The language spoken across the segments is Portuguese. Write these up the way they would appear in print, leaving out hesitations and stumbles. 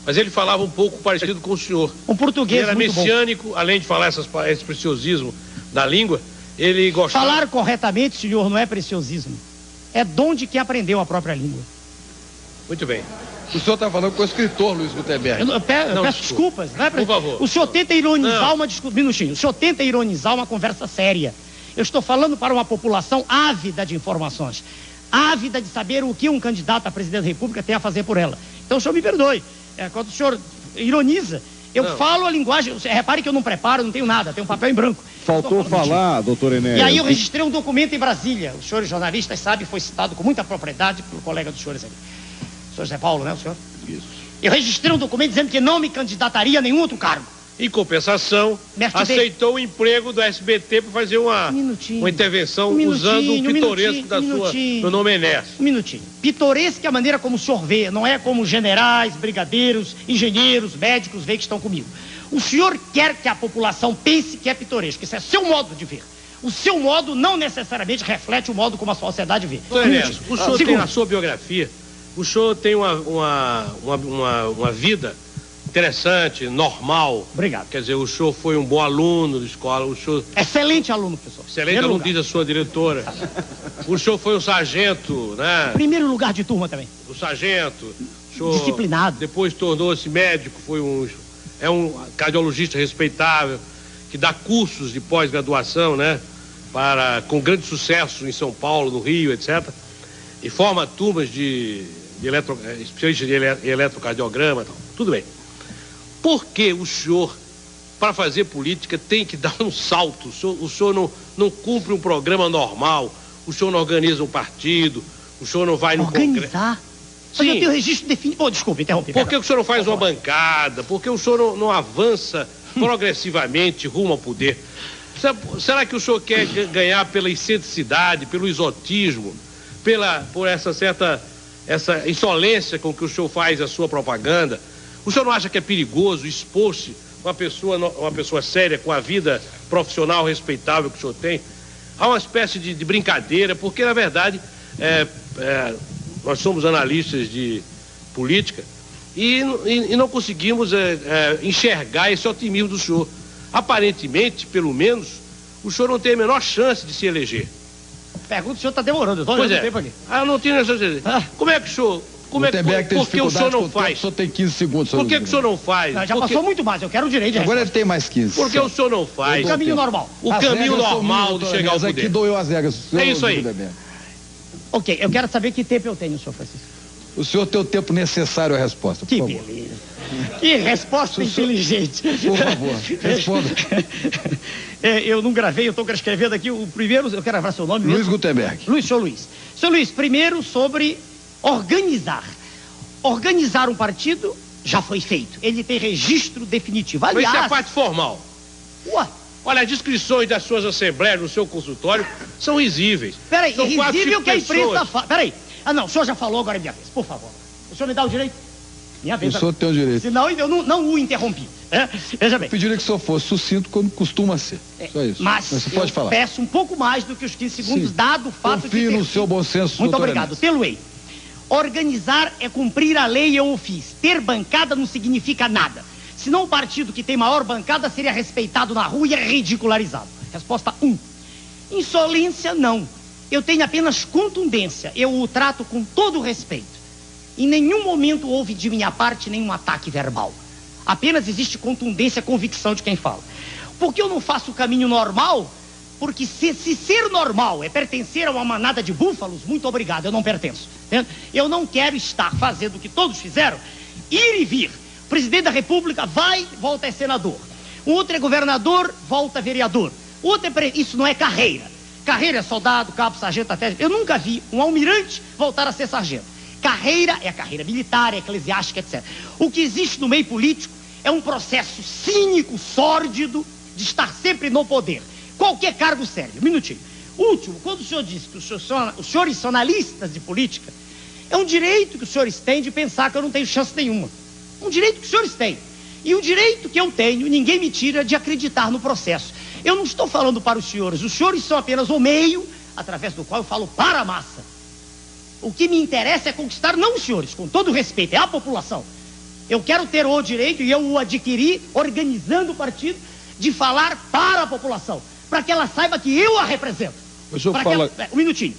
Mas ele falava um pouco parecido com o senhor. Um português ele era muito messiânico, bom. Além de falar esse preciosismo da língua, ele gostava... Falar corretamente, senhor, não é preciosismo. É dom de quem aprendeu a própria língua. Muito bem. O senhor está falando com o escritor Luiz Gutenberg. Eu peço desculpas. Não é Por favor. O senhor tenta ironizar minutinho. O senhor tenta ironizar uma conversa séria. Eu estou falando para uma população ávida de informações. Ávida de saber o que um candidato a presidente da República tem a fazer por ela. Então o senhor me perdoe. Quando o senhor ironiza, eu falo a linguagem. Repare que eu não preparo, não tenho nada, tenho um papel em branco. Faltou falar, doutor Enéas. E aí eu registrei um documento em Brasília. Os senhores jornalistas sabem, foi citado com muita propriedade pelo colega dos senhores aqui. O senhor Zé Paulo, né, o senhor? Isso. Eu registrei um documento dizendo que não me candidataria a nenhum outro cargo. Em compensação, aceitou o emprego do SBT para fazer uma intervenção usando o pitoresco do nome Enéas. Um minutinho. Pitoresco é a maneira como o senhor vê, não é como generais, brigadeiros, engenheiros, médicos veem que estão comigo. O senhor quer que a população pense que é pitoresco. Isso é seu modo de ver. O seu modo não necessariamente reflete o modo como a sociedade vê. Enéas, o senhor tem na sua biografia, o senhor tem uma vida interessante, normal. Obrigado. Quer dizer, o senhor foi um bom aluno de escola, o senhor... Excelente aluno, professor. Excelente aluno, diz a sua diretora. O senhor foi um sargento, né? Primeiro lugar de turma também. O sargento. O senhor disciplinado. Depois tornou-se médico, é um cardiologista respeitável, que dá cursos de pós-graduação, né? Com grande sucesso em São Paulo, no Rio, etc. E forma turmas especialistas de eletrocardiograma e tal. Tudo bem. Por que o senhor, para fazer política, tem que dar um salto? O senhor não cumpre um programa normal, o senhor não organiza um partido, o senhor não vai no Congresso. Organizar? Mas eu tenho registro definido. Oh, desculpa, interrompi. Por que o senhor não faz uma bancada? Por que o senhor não avança progressivamente rumo ao poder? Será que o senhor quer ganhar pela excentricidade, pelo exotismo, por essa insolência com que o senhor faz a sua propaganda? O senhor não acha que é perigoso expor-se uma pessoa séria, com a vida profissional respeitável que o senhor tem, a uma espécie de brincadeira? Porque, na verdade, nós somos analistas de política e não conseguimos enxergar esse otimismo do senhor. Aparentemente, pelo menos, o senhor não tem a menor chance de se eleger. Pergunta, o senhor está demorando, eu estou olhando o tempo aqui. Não tinha chance de se eleger. Como é que o senhor... Por que o senhor não faz? O senhor tem 15 segundos. Por que o senhor não faz? Já passou muito mais, eu quero o direito de resposta. Agora ele tem mais 15. Por que o senhor não faz? O caminho normal. O caminho normal de chegar ao poder. Aqui doeu as regras. É isso aí. Ok, eu quero saber que tempo eu tenho, senhor Francisco. O senhor tem o tempo necessário à resposta, por favor. Que beleza. Que resposta inteligente. Por favor, responda. Eu não gravei, eu estou escrevendo aqui o primeiro, eu quero gravar seu nome mesmo. Luiz Gutenberg. Senhor Luiz. Senhor Luiz, primeiro sobre organizar. Organizar um partido já foi feito. Ele tem registro definitivo. Aliás... Mas isso é a parte formal. Ué? Olha, as descrições das suas assembleias no seu consultório são risíveis. Peraí, risível que a imprensa fala. Peraí. Não, o senhor já falou, agora é minha vez, por favor. O senhor me dá o direito? Minha vez. O senhor tem o direito. Senão eu não o interrompi. Veja bem. Eu pediria que o senhor fosse sucinto como costuma ser. Só isso. Mas você pode falar. Peço um pouco mais do que os 15 segundos, dado o fato de Confie no seu bom senso, Muito obrigado. Tê-lo-ei. Organizar é cumprir a lei, eu o fiz. Ter bancada não significa nada. Senão o partido que tem maior bancada seria respeitado na rua e é ridicularizado. Resposta 1. Insolência, não. Eu tenho apenas contundência. Eu o trato com todo respeito. Em nenhum momento houve de minha parte nenhum ataque verbal. Apenas existe contundência, convicção de quem fala. Por que eu não faço o caminho normal? Porque se ser normal é pertencer a uma manada de búfalos, muito obrigado, eu não pertenço. Entende? Eu não quero estar fazendo o que todos fizeram, ir e vir. O presidente da República vai, volta a senador. O outro é governador, volta a vereador. O outro isso não é carreira. Carreira é soldado, cabo, sargento, até... Eu nunca vi um almirante voltar a ser sargento. Carreira é a carreira militar, é eclesiástica, etc. O que existe no meio político é um processo cínico, sórdido, de estar sempre no poder. Qualquer cargo serve. Um minutinho. Último, quando o senhor disse que os senhores são analistas de política, é um direito que os senhores têm de pensar que eu não tenho chance nenhuma. Um direito que os senhores têm. E o direito que eu tenho, ninguém me tira de acreditar no processo. Eu não estou falando para os senhores são apenas o meio através do qual eu falo para a massa. O que me interessa é conquistar, não os senhores, com todo respeito, é a população. Eu quero ter o direito, e eu o adquiri organizando o partido, de falar para a população, para que ela saiba que eu a represento. O senhor fala... Um minutinho,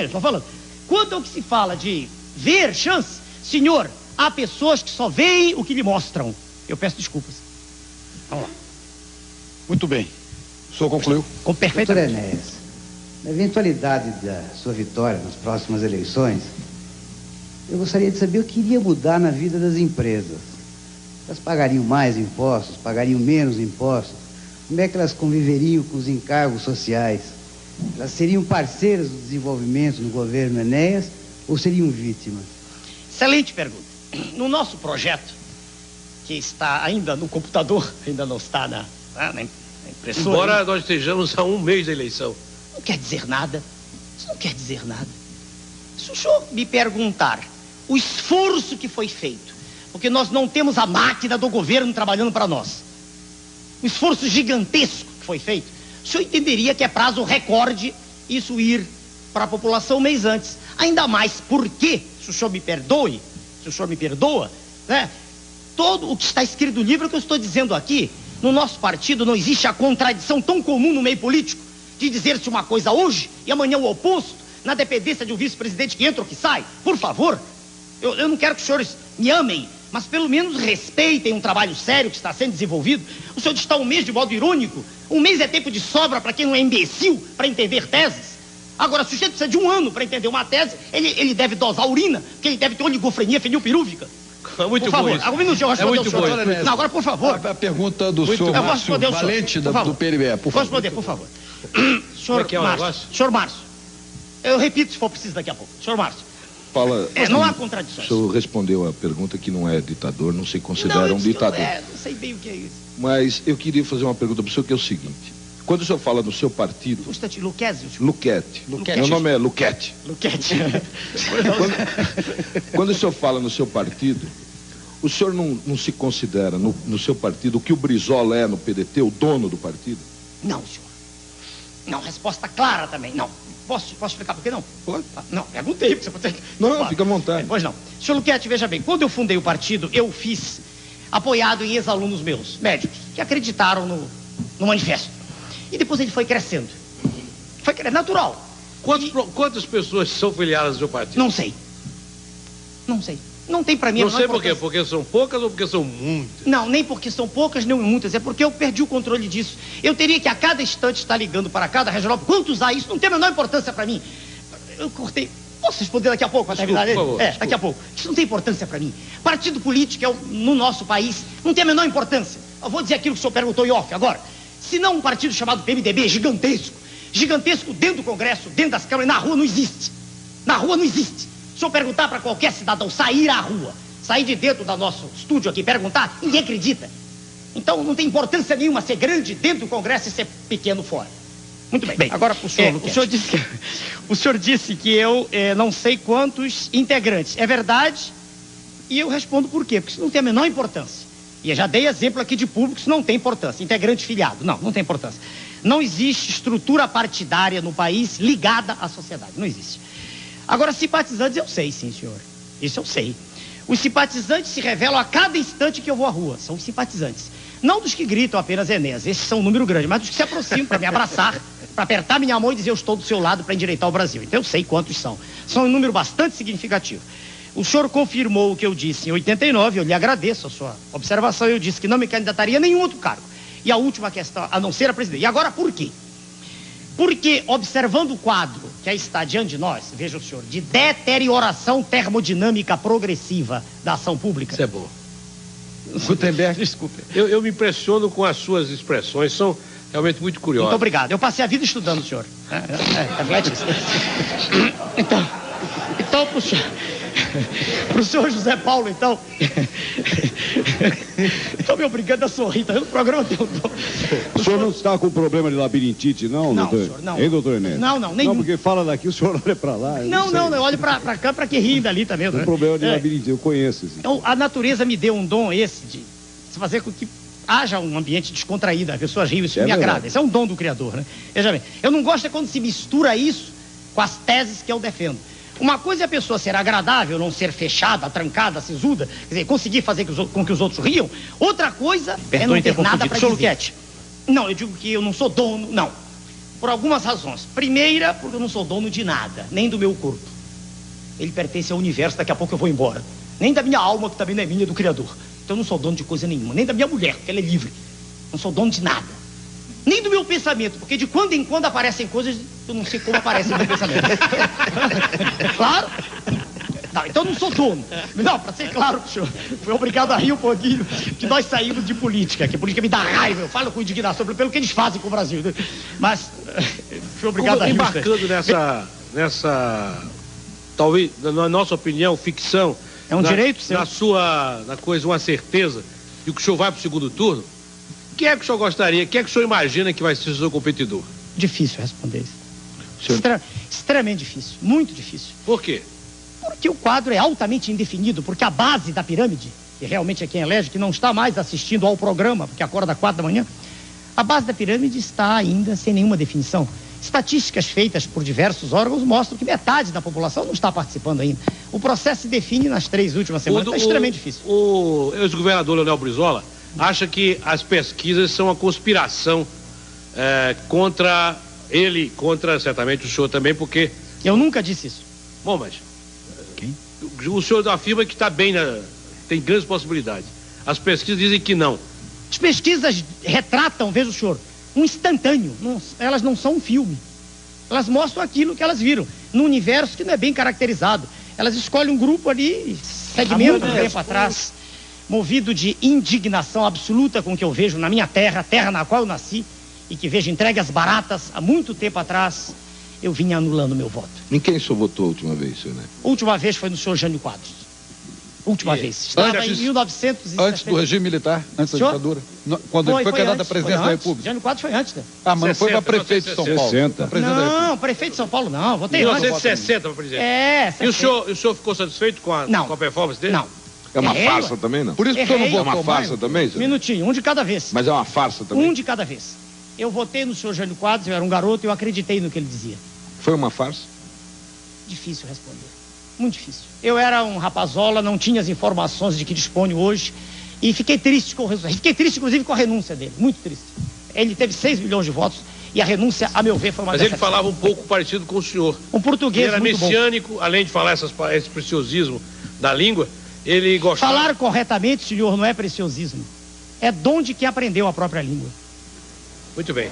estou falando. Quanto ao que se fala de ver chance, senhor, há pessoas que só veem o que lhe mostram. Eu peço desculpas. Vamos lá. Muito bem. O senhor concluiu? Com perfeita... Doutor Enéas, na eventualidade da sua vitória nas próximas eleições, eu gostaria de saber o que iria mudar na vida das empresas. Elas pagariam mais impostos, pagariam menos impostos? Como é que elas conviveriam com os encargos sociais? Elas seriam parceiras do desenvolvimento no governo Enéas ou seriam vítimas? Excelente pergunta. No nosso projeto, que está ainda no computador, ainda não está na impressora... Embora nós estejamos a 1 mês da eleição. Não quer dizer nada. Isso não quer dizer nada. Se o senhor me perguntar o esforço que foi feito, porque nós não temos a máquina do governo trabalhando para nós, o esforço gigantesco que foi feito, o senhor entenderia que é prazo recorde isso ir para a população um mês antes. Ainda mais porque, se o senhor me perdoe, se o senhor me perdoa, né? Todo o que está escrito no livro que eu estou dizendo aqui, no nosso partido não existe a contradição tão comum no meio político de dizer-se uma coisa hoje e amanhã o oposto, na dependência de um vice-presidente que entra ou que sai. Por favor, eu não quero que os senhores me amem, mas pelo menos respeitem um trabalho sério que está sendo desenvolvido. O senhor está 1 mês de modo irônico. 1 mês é tempo de sobra para quem não é imbecil para entender teses. Agora, se o sujeito precisa de 1 ano para entender uma tese, ele deve dosar urina, porque ele deve ter oligofrenia fenilpirúvica. Muito por favor, bom isso. algum minuto eu responder ao senhor. Enéas. Não, agora, por favor. A pergunta do senhor Eu vou Márcio responder o senhor. Valente Por favor. do PLB, por Vou favor. responder, por favor. Como é que é o negócio? Senhor Márcio, eu repito se for preciso daqui a pouco. Senhor Márcio, Fala, não há o contradições. senhor respondeu a pergunta que não é ditador, não se considera eu um disse que ditador. não sei bem o que é isso. Mas eu queria fazer uma pergunta para o senhor, que é o seguinte. Quando o senhor fala no seu partido... Um instante, Luquezzi. Luquete. Luquete. Meu nome é Luquete. Luquete. Quando o senhor fala no seu partido, o senhor não se considera no seu partido o que o Brizola é no PDT, o dono do partido? Não, senhor. Não, resposta clara também. Não. Posso explicar por que não? Pode. Não, perguntei. Você pode... Não, Claro. fica à vontade. Pois não. Senhor Luquete, veja bem, quando eu fundei o partido, eu fiz apoiado em ex-alunos meus, médicos, que acreditaram no manifesto. E depois ele foi crescendo. Foi natural. Quantas pessoas são filiadas ao seu partido? Não sei. Não sei. Não tem pra mim a Não menor sei por quê. importância. Porque são poucas ou porque são muitas? Não, nem porque são poucas, nem muitas. É porque eu perdi o controle disso. Eu teria que a cada instante estar ligando para cada regional. Quanto usar isso? Não tem a menor importância para mim. Eu cortei. Posso responder daqui a pouco, para terminar? Por favor, daqui a pouco. Isso não tem importância para mim. Partido político no nosso país não tem a menor importância. Eu vou dizer aquilo que o senhor perguntou em off agora. Se não um partido chamado PMDB, gigantesco. Gigantesco dentro do Congresso, dentro das câmaras, na rua não existe. Na rua não existe. Se eu perguntar para qualquer cidadão sair à rua, sair de dentro do nosso estúdio aqui, perguntar, ninguém acredita. Então não tem importância nenhuma ser grande dentro do Congresso e ser pequeno fora. Muito bem. Agora para o senhor. O senhor disse que eu não sei quantos integrantes. É verdade? E eu respondo por quê? Porque isso não tem a menor importância. E eu já dei exemplo aqui de público, isso não tem importância. Integrante filiado. Não tem importância. Não existe estrutura partidária no país ligada à sociedade. Não existe. Agora, simpatizantes eu sei, sim, senhor. Isso eu sei. Os simpatizantes se revelam a cada instante que eu vou à rua. São os simpatizantes. Não dos que gritam apenas Enéas, esses são um número grande, mas dos que se aproximam para me abraçar, para apertar minha mão e dizer eu estou do seu lado para endireitar o Brasil. Então eu sei quantos são. São um número bastante significativo. O senhor confirmou o que eu disse em 89, eu lhe agradeço a sua observação. Eu disse que não me candidataria a nenhum outro cargo. E a última questão, a não ser a presidente. E agora por quê? Porque, observando o quadro que aí está diante de nós, veja o senhor, de deterioração termodinâmica progressiva da ação pública. Isso é bom. Gutenberg. Desculpe. Eu me impressiono com as suas expressões, são realmente muito curiosas. Muito obrigado. Eu passei a vida estudando o senhor. Então, pro senhor José Paulo, então. Estou me obrigando a sorrir, tá vendo? O programa tem um dom. O senhor não está com problema de labirintite, não, Não, doutor? senhor, não. Hein, doutor Enéas? Não, nenhum. Não, porque fala daqui, o senhor olha pra lá. Não, eu olho pra cá, pra que ri dali também. Tem problema de labirintite, eu conheço. Assim. Então, a natureza me deu um dom esse de fazer com que haja um ambiente descontraído, as pessoas riam, isso me agrada. Isso é um dom do Criador, né? Veja bem, eu não gosto é quando se mistura isso com as teses que eu defendo. Uma coisa é a pessoa ser agradável, não ser fechada, trancada, sisuda, quer dizer, conseguir fazer com que os outros riam. Outra coisa é não ter nada para dizer. Não, eu digo que eu não sou dono, não. Por algumas razões. Primeira, porque eu não sou dono de nada, nem do meu corpo. Ele pertence ao universo, daqui a pouco eu vou embora. Nem da minha alma, que também não é minha, é do Criador. Então eu não sou dono de coisa nenhuma. Nem da minha mulher, porque ela é livre. Não sou dono de nada. Nem do meu pensamento, porque de quando em quando aparecem coisas, eu não sei como aparecem no meu pensamento. Claro? Não, então eu não sou dono. Não, para ser claro, senhor, fui obrigado a rir um pouquinho que nós saímos de política, que a política me dá raiva, eu falo com indignação pelo que eles fazem com o Brasil. Mas fui obrigado a rir. Embarcando nessa, talvez, na nossa opinião, ficção. É um direito, senhor? Na coisa, uma certeza de que o senhor vai para o segundo turno. Quem é que o senhor gostaria, quem é que o senhor imagina que vai ser o seu competidor? Difícil responder isso. Extremamente difícil, muito difícil. Por quê? Porque o quadro é altamente indefinido, porque a base da pirâmide, que realmente é quem elege, que não está mais assistindo ao programa, porque acorda às 4 da manhã, a base da pirâmide está ainda sem nenhuma definição. Estatísticas feitas por diversos órgãos mostram que metade da população não está participando ainda. O processo se define nas 3 últimas semanas, é extremamente difícil. O ex-governador Leonel Brizola acha que as pesquisas são uma conspiração contra ele, contra certamente o senhor também, porque... Eu nunca disse isso. Bom, mas... Quem? O senhor afirma que está bem, tem grandes possibilidades. As pesquisas dizem que não. As pesquisas retratam, veja o senhor, um instantâneo. Elas não são um filme. Elas mostram aquilo que elas viram, num universo que não é bem caracterizado. Elas escolhem um grupo ali, segmento um tempo atrás, movido de indignação absoluta com o que eu vejo na minha terra, terra na qual eu nasci, e que vejo entregas baratas há muito tempo atrás, eu vinha anulando meu voto. Em quem o senhor votou a última vez, senhor Neto? Última vez foi no senhor Jânio Quadros. Última vez. Estava em 1970. Antes do regime militar, antes da ditadura. Quando ele foi candidato à presidência da República. Jânio Quadros foi antes, né? Ah, mas não foi para prefeito de São Paulo. 60. Não, prefeito de São Paulo não, votei antes. 1960, para presidente. É, E o senhor ficou satisfeito com a performance dele? Não. É uma farsa também, não? Por isso que o senhor não Errei. votou É uma farsa mais. também, senhor? Minutinho, um de cada vez. Mas é uma farsa também? Um de cada vez. Eu votei no senhor Jânio Quadros, eu era um garoto e eu acreditei no que ele dizia. Foi uma farsa? Difícil responder. Muito difícil. Eu era um rapazola, não tinha as informações de que disponho hoje e fiquei triste com o resultado. Fiquei triste, inclusive, com a renúncia dele. Muito triste. Ele teve 6 milhões de votos e a renúncia, a meu ver, foi uma Mas ele falava um pouco parecido com o senhor. Um português ele era muito messiânico, bom. além de falar esse preciosismo da língua, ele gostava... Falar corretamente, senhor, não é preciosismo. É dom de quem aprendeu a própria língua. Muito bem.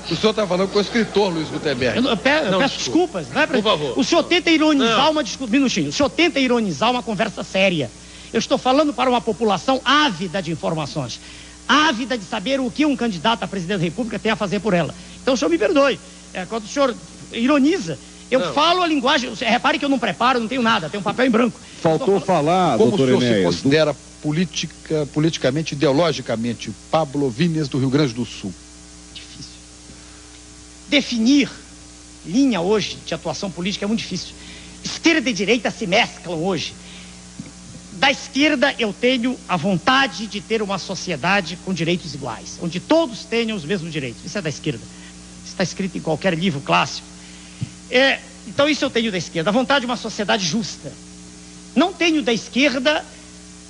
O senhor está falando com o escritor Luiz Gutenberg. Eu peço desculpas. Não é Por favor. O senhor tenta ironizar Não. uma discussão. Minutinho. O senhor tenta ironizar uma conversa séria. Eu estou falando para uma população ávida de informações. Ávida de saber o que um candidato a presidente da República tem a fazer por ela. Então o senhor me perdoe. Quando o senhor ironiza, eu falo a linguagem. Repare que eu não preparo, não tenho nada, tenho um papel em branco. Faltou falar, Como o doutor senhor se Enéas, considera politicamente, ideologicamente, Pablo Vínias do Rio Grande do Sul? Difícil. Definir linha hoje de atuação política é muito difícil. Esquerda e direita se mesclam hoje. Da esquerda eu tenho a vontade de ter uma sociedade com direitos iguais, onde todos tenham os mesmos direitos. Isso é da esquerda. Isso está escrito em qualquer livro clássico. Então isso eu tenho da esquerda, a vontade de uma sociedade justa. Não tenho da esquerda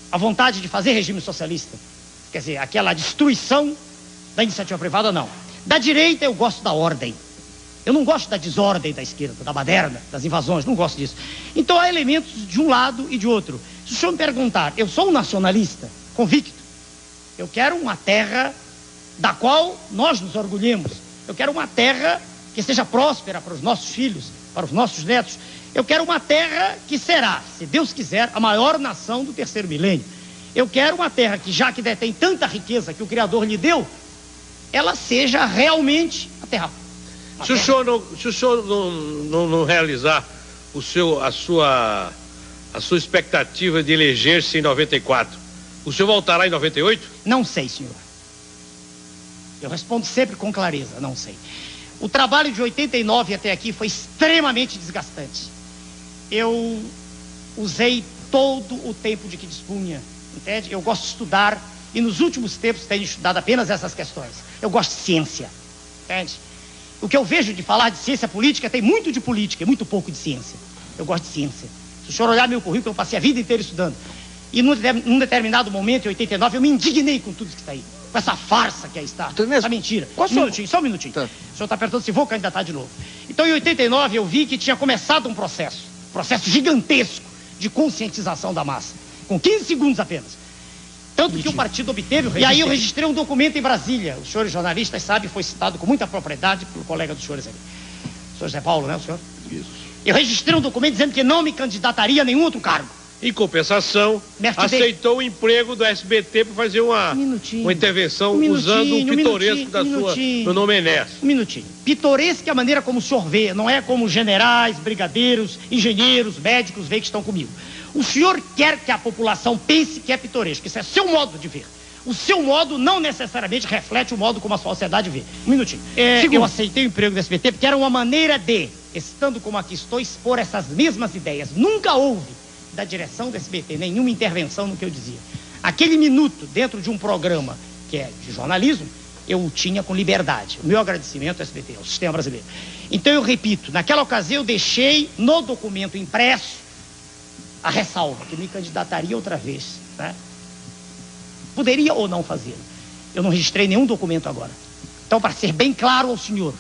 a vontade de fazer regime socialista. Quer dizer, aquela destruição da iniciativa privada, não. Da direita eu gosto da ordem. Eu não gosto da desordem da esquerda, da baderna, das invasões, não gosto disso. Então há elementos de um lado e de outro. Se o senhor me perguntar, eu sou um nacionalista, convicto. Eu quero uma terra da qual nós nos orgulhemos. Eu quero uma terra que seja próspera para os nossos filhos, para os nossos netos. Eu quero uma terra que será, se Deus quiser, a maior nação do 3º milênio. Eu quero uma terra que, já que detém tanta riqueza que o Criador lhe deu, ela seja realmente a terra. Se o senhor não realizar a sua expectativa de eleger-se em 94, o senhor voltará em 98? Não sei, senhor. Eu respondo sempre com clareza, não sei. O trabalho de 89 até aqui foi extremamente desgastante. Eu usei todo o tempo de que dispunha, entende? Eu gosto de estudar e nos últimos tempos tenho estudado apenas essas questões. Eu gosto de ciência, entende? O que eu vejo de falar de ciência política tem muito de política e muito pouco de ciência. eu gosto de ciência. Se o senhor olhar meu currículo, eu passei a vida inteira estudando. E num determinado momento, em 89, eu me indignei com tudo isso que está aí. Com essa farsa que aí está. Essa mentira. Só um minutinho. Tá. O senhor está perguntando se vou candidatar de novo. Então, em 89, eu vi que tinha começado um processo gigantesco de conscientização da massa. Com 15 segundos apenas. Tanto que o partido obteve o registro. E aí eu registrei um documento em Brasília. Os senhores jornalistas sabem, foi citado com muita propriedade pelo colega dos senhores ali. O senhor Zé Paulo, né, o senhor? Isso. Eu registrei um documento dizendo que não me candidataria a nenhum outro cargo. Em compensação, aceitou o emprego do SBT para fazer uma intervenção usando o pitoresco da sua Dona Menezes. Um minutinho. Pitoresco é a maneira como o senhor vê, não é como generais, brigadeiros, engenheiros, médicos veem que estão comigo. O senhor quer que a população pense que é pitoresco. Isso é seu modo de ver. O seu modo não necessariamente reflete o modo como a sociedade vê. Um minutinho. Eu aceitei o emprego do SBT porque era uma maneira de, estando como aqui estou, expor essas mesmas ideias. Nunca houve da direção do SBT nenhuma intervenção no que eu dizia. Aquele minuto dentro de um programa que é de jornalismo, eu o tinha com liberdade. O meu agradecimento ao SBT, ao sistema brasileiro. Então eu repito, naquela ocasião eu deixei no documento impresso a ressalva que me candidataria outra vez, né? Poderia ou não fazer. Eu não registrei nenhum documento agora. Então, para ser bem claro ao senhor,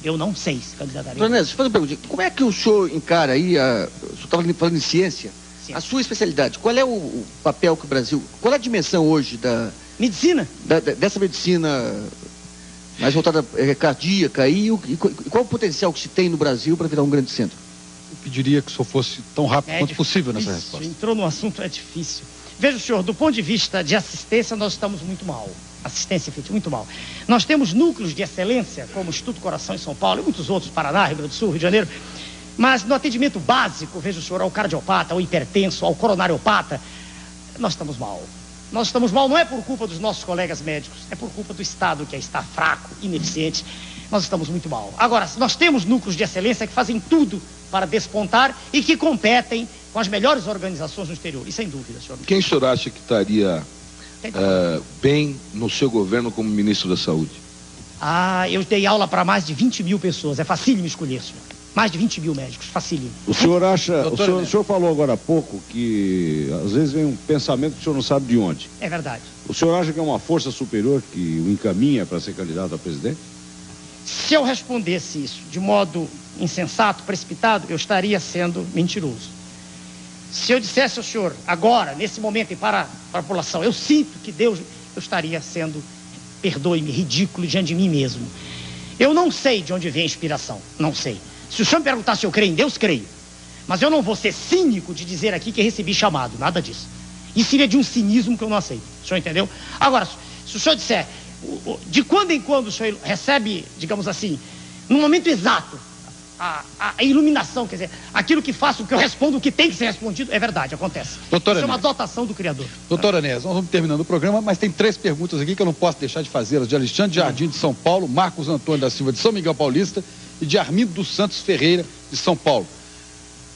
eu não sei se candidataria. Dona Nézia, faz uma pergunta. Como é que o senhor encara aí, o senhor estava falando em ciência, a sua especialidade? Qual é o papel que o Brasil, qual é a dimensão hoje da... Medicina? Dessa medicina mais voltada cardíaca e qual o potencial que se tem no Brasil para virar um grande centro? Eu pediria que o senhor fosse tão rápido quanto possível nessa resposta. Entrou no assunto, é difícil. Veja, senhor, do ponto de vista de assistência, nós estamos muito mal. Assistência efetiva, muito mal. Nós temos núcleos de excelência, como o Instituto Coração em São Paulo e muitos outros, Paraná, Rio Grande do Sul, Rio de Janeiro. Mas no atendimento básico, veja o senhor, ao cardiopata, ao hipertenso, ao coronariopata, nós estamos mal. Nós estamos mal não é por culpa dos nossos colegas médicos, é por culpa do Estado que está fraco, ineficiente. Nós estamos muito mal. Agora, nós temos núcleos de excelência que fazem tudo para despontar e que competem com as melhores organizações no exterior. E sem dúvida, senhor. Quem o senhor acha que estaria bem no seu governo como ministro da Saúde? Eu dei aula para mais de 20 mil pessoas. É facílimo escolher, senhor. Mais de 20 mil médicos, facílimo. O senhor acha... O senhor falou agora há pouco que às vezes vem um pensamento que o senhor não sabe de onde. É verdade. O senhor acha que é uma força superior que o encaminha para ser candidato a presidente? Se eu respondesse isso de modo insensato, precipitado, eu estaria sendo mentiroso. Se eu dissesse ao senhor, agora, nesse momento, e para a população, eu sinto que Deus, eu estaria sendo, perdoe-me, ridículo diante de mim mesmo. Eu não sei de onde vem a inspiração, não sei. Se o senhor me perguntar se eu creio em Deus, creio. Mas eu não vou ser cínico de dizer aqui que recebi chamado, nada disso. Isso seria de um cinismo que eu não aceito, o senhor entendeu? Agora, se o senhor disser, de quando em quando o senhor recebe, digamos assim, no momento exato, a iluminação, quer dizer, aquilo que faço, o que eu respondo, o que tem que ser respondido, é verdade, acontece. Doutora Isso é uma dotação do Criador. Doutora Nézia, nós vamos terminando o programa, mas tem 3 perguntas aqui que eu não posso deixar de fazê-las, de Alexandre Jardim, de São Paulo, Marcos Antônio da Silva, de São Miguel Paulista, e de Armindo dos Santos Ferreira, de São Paulo.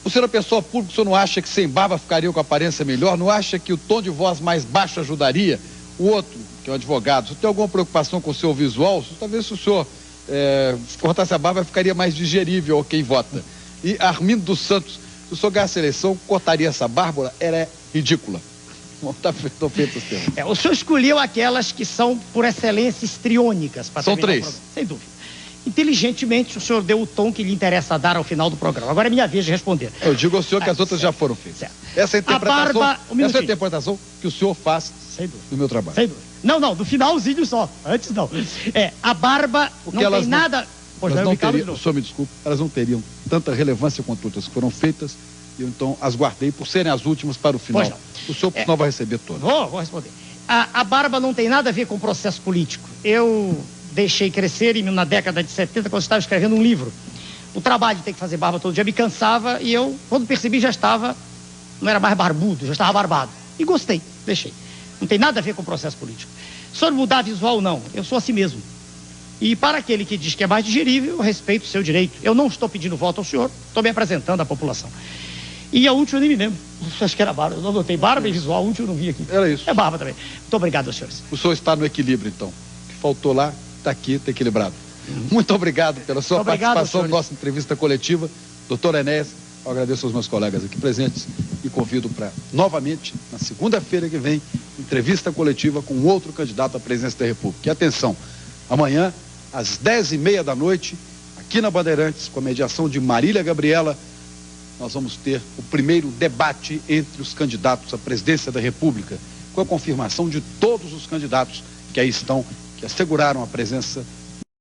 O senhor é pessoa pública, o senhor não acha que sem barba ficaria com aparência melhor? Não acha que o tom de voz mais baixo ajudaria? O outro, que é um advogado, se tem alguma preocupação com o seu visual, talvez se o senhor cortasse a barba ficaria mais digerível a quem vota. E Armindo dos Santos, se o senhor ganhasse a eleição, cortaria essa barba? Era ridícula. Está feito os termos. O senhor escolheu aquelas que são, por excelência, histriônicas. São 3. Sem dúvida. Inteligentemente, o senhor deu o tom que lhe interessa dar ao final do programa. Agora é minha vez de responder. Eu digo ao senhor que as outras já foram feitas. Certo. Essa é a interpretação que o senhor faz do meu trabalho. Sem dúvida. Não, do finalzinho só. Antes não. A barba porque não tem nada... O senhor me desculpe, elas não teriam tanta relevância quanto outras que foram feitas, e eu então as guardei por serem as últimas para o final. O senhor não vai receber todas. Vou responder. A barba não tem nada a ver com o processo político. Eu deixei crescer na década de 70, quando eu estava escrevendo um livro. O trabalho de ter que fazer barba todo dia me cansava, e eu, quando percebi, já estava, não era mais barbudo, já estava barbado. E gostei, deixei. Não tem nada a ver com o processo político. Sobre mudar visual, não. Eu sou assim mesmo. E para aquele que diz que é mais digerível, eu respeito o seu direito. Eu não estou pedindo voto ao senhor, estou me apresentando à população. E a última eu nem me lembro. Acho que era barba. Eu não notei barba e visual, a última eu não vi aqui. Era isso. É barba também. Muito obrigado aos senhores. O senhor está no equilíbrio, então. O que faltou lá, está aqui, está equilibrado. Muito obrigado pela sua participação na nossa entrevista coletiva. Doutor Enéas, Eu agradeço aos meus colegas aqui presentes e convido para, novamente, na segunda-feira que vem, entrevista coletiva com outro candidato à presidência da República. E atenção, amanhã, às 10h30 da noite, aqui na Bandeirantes, com a mediação de Marília Gabriela, nós vamos ter o primeiro debate entre os candidatos à presidência da República, com a confirmação de todos os candidatos que aí estão, que asseguraram a presença